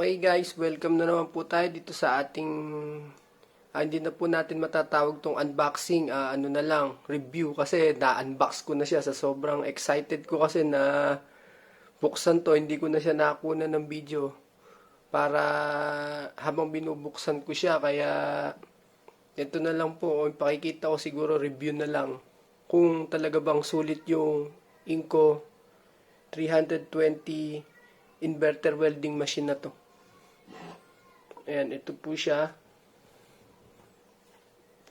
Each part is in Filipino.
Okay guys, welcome na naman po tayo dito sa ating hindi na po natin matatawag tong unboxing, ano na lang, review kasi na-unbox ko na siya sa sobrang excited ko kasi na buksan to, hindi ko na siya nakuna ng video para habang binubuksan ko siya, kaya ito na lang po, pakikita ko siguro review na lang kung talaga bang sulit yung Ingco 320 inverter welding machine na to. Ayan, ito po siya.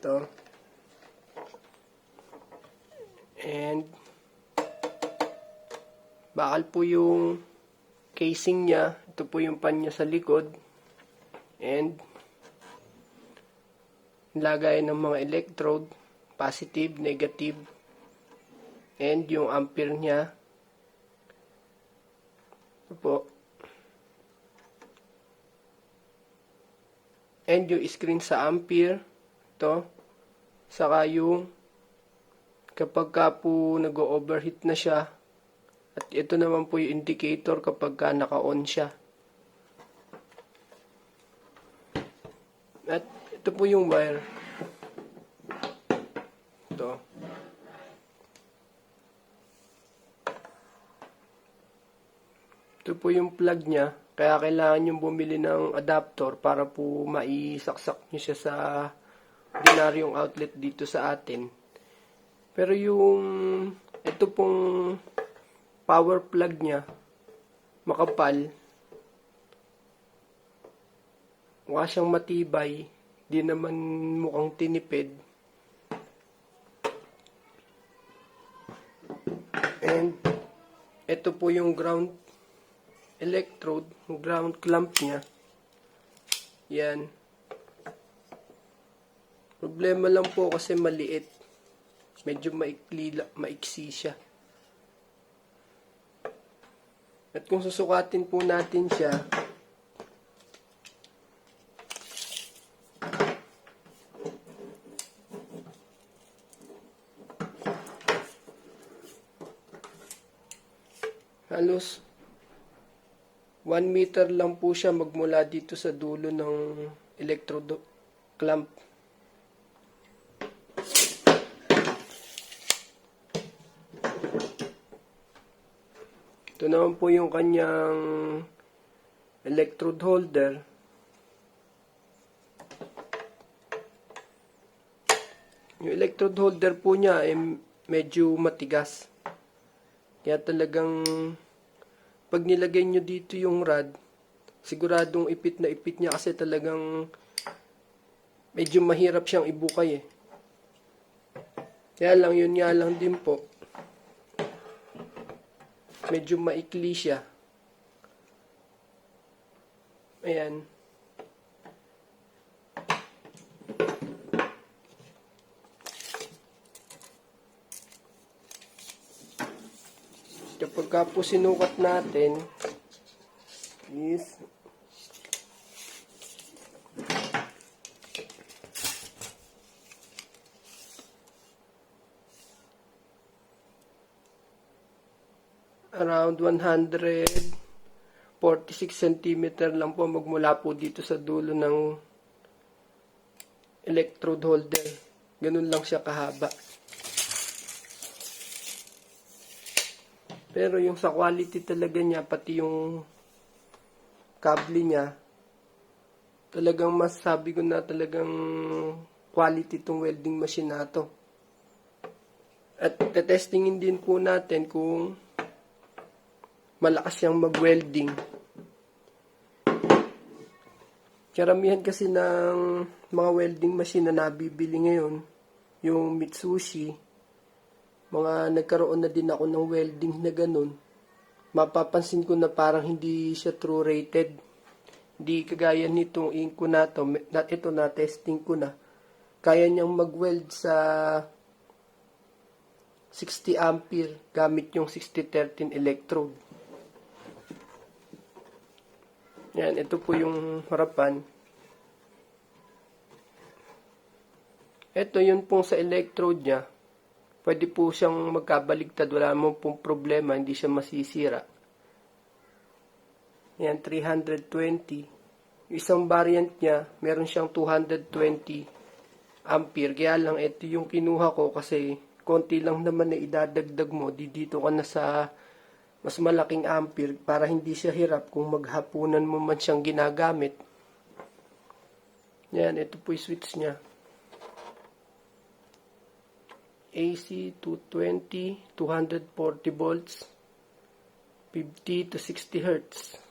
Ito. And bakal po yung casing niya. Ito po yung pan niya sa likod. And lagay ng mga electrode, positive, negative. And yung ampere niya. Ito po. And yung screen sa ampere. Ito. Saka yung kapag ka po nag-overheat na siya. At ito naman po yung indicator kapag ka naka-on siya. At ito po yung wire. Ito. Ito po yung plug niya. Kaya kailangan yung bumili ng adapter para po maisaksak nyo siya sa ordinaryong outlet dito sa atin. Pero yung ito pong power plug niya, makapal. Mukha siyang matibay. Di naman mukhang tinipid. And ito po yung ground electrode, ground clamp niya. Yan. Problema lang po kasi maliit. Medyo maiksi siya. At kung susukatin po natin siya, halos 1 meter lang po siya magmula dito sa dulo ng electrode clamp. Ito naman po yung kanyang electrode holder. Yung electrode holder po niya ay medyo matigas. Kaya talagang pag nilagay nyo dito yung rod, siguradong ipit na ipit niya kasi talagang medyo mahirap siyang ibukay eh. Kaya lang, yun nga lang din po. Medyo maikli siya. Ayan. Kapag po sinukat natin is around 146 cm lang po magmula po dito sa dulo ng electrode holder. Ganun lang siya kahaba. Pero yung sa quality talaga niya, pati yung kable niya, talagang masasabi ko na talagang quality itong welding machine na to. At testingin din po natin kung malakas siyang mag-welding. Karamihan kasi ng mga welding machine na nabibili ngayon, yung Mitsubishi, mga nagkaroon na din ako ng welding na ganun, mapapansin ko na parang hindi siya true rated. Hindi kagaya nitong Ingco na to, ito na testing ko na. Kaya niyang mag-weld sa 60 ampere gamit yung 6013 electrode. Yan, ito po yung harapan. Ito yun pong sa electrode niya. Pwede po siyang magkabaligtad, wala mo pong problema, hindi siya masisira. Yan, 320. Yung isang variant niya, meron siyang 220 ampere. Kaya lang, ito yung kinuha ko kasi konti lang naman na idadagdag mo. Dito ka na sa mas malaking ampere para hindi siya hirap kung maghapunan mo man siyang ginagamit. Yan, ito po yung switch niya. AC 220, 240 volts, 50 to 60 hertz.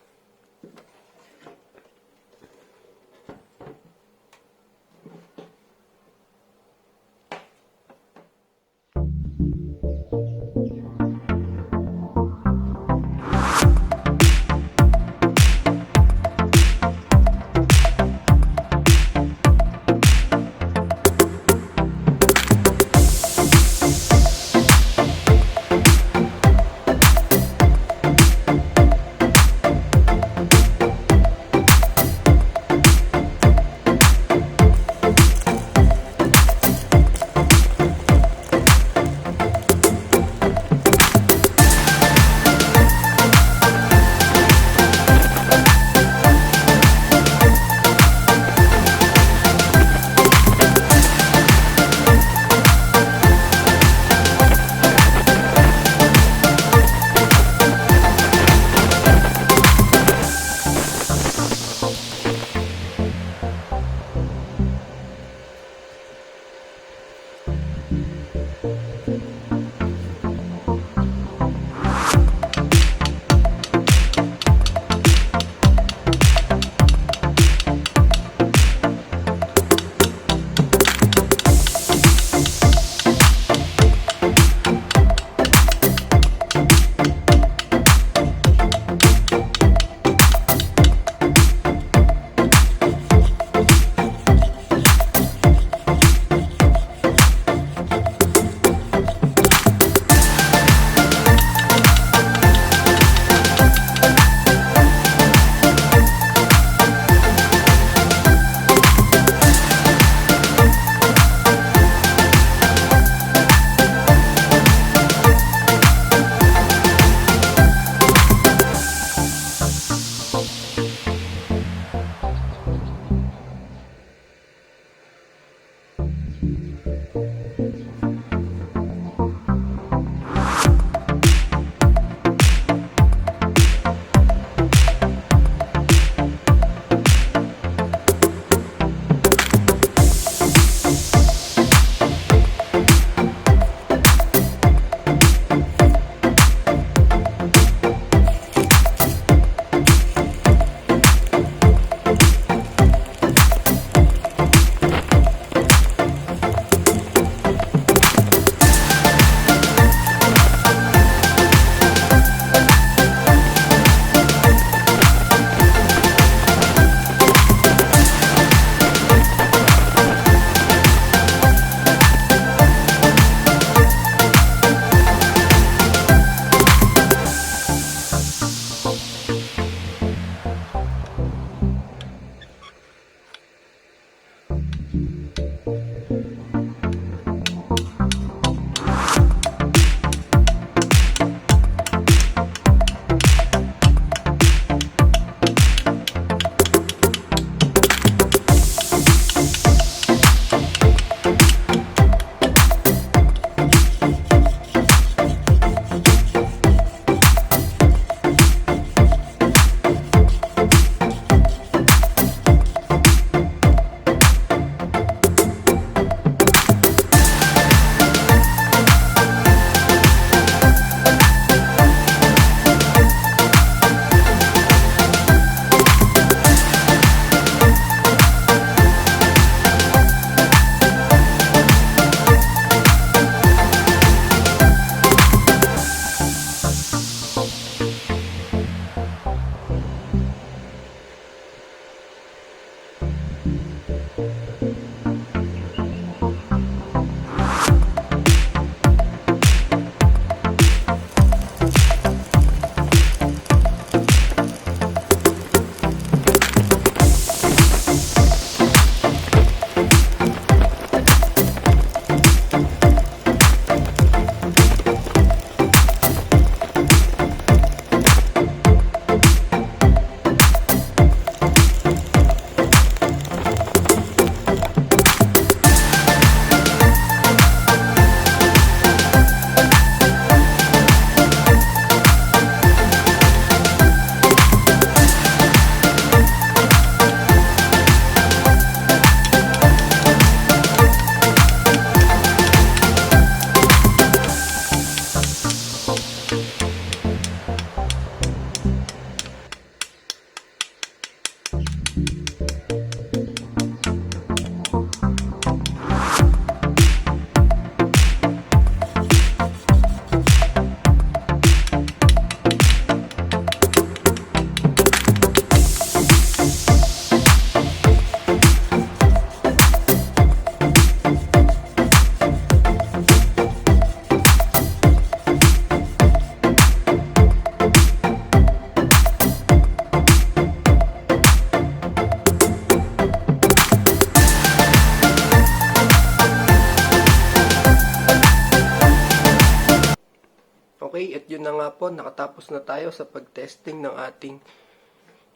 Okay, at yun na nga po, nakatapos na tayo sa pag-testing ng ating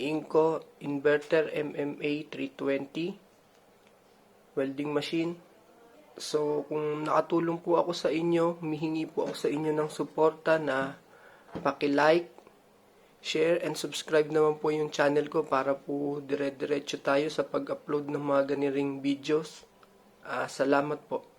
Ingco Inverter MMA 320 welding machine. So, kung nakatulong po ako sa inyo, humihingi po ako sa inyo ng suporta na paki-like, share, and subscribe naman po yung channel ko para po dire-diretso tayo sa pag-upload ng mga ganiring videos. Salamat po.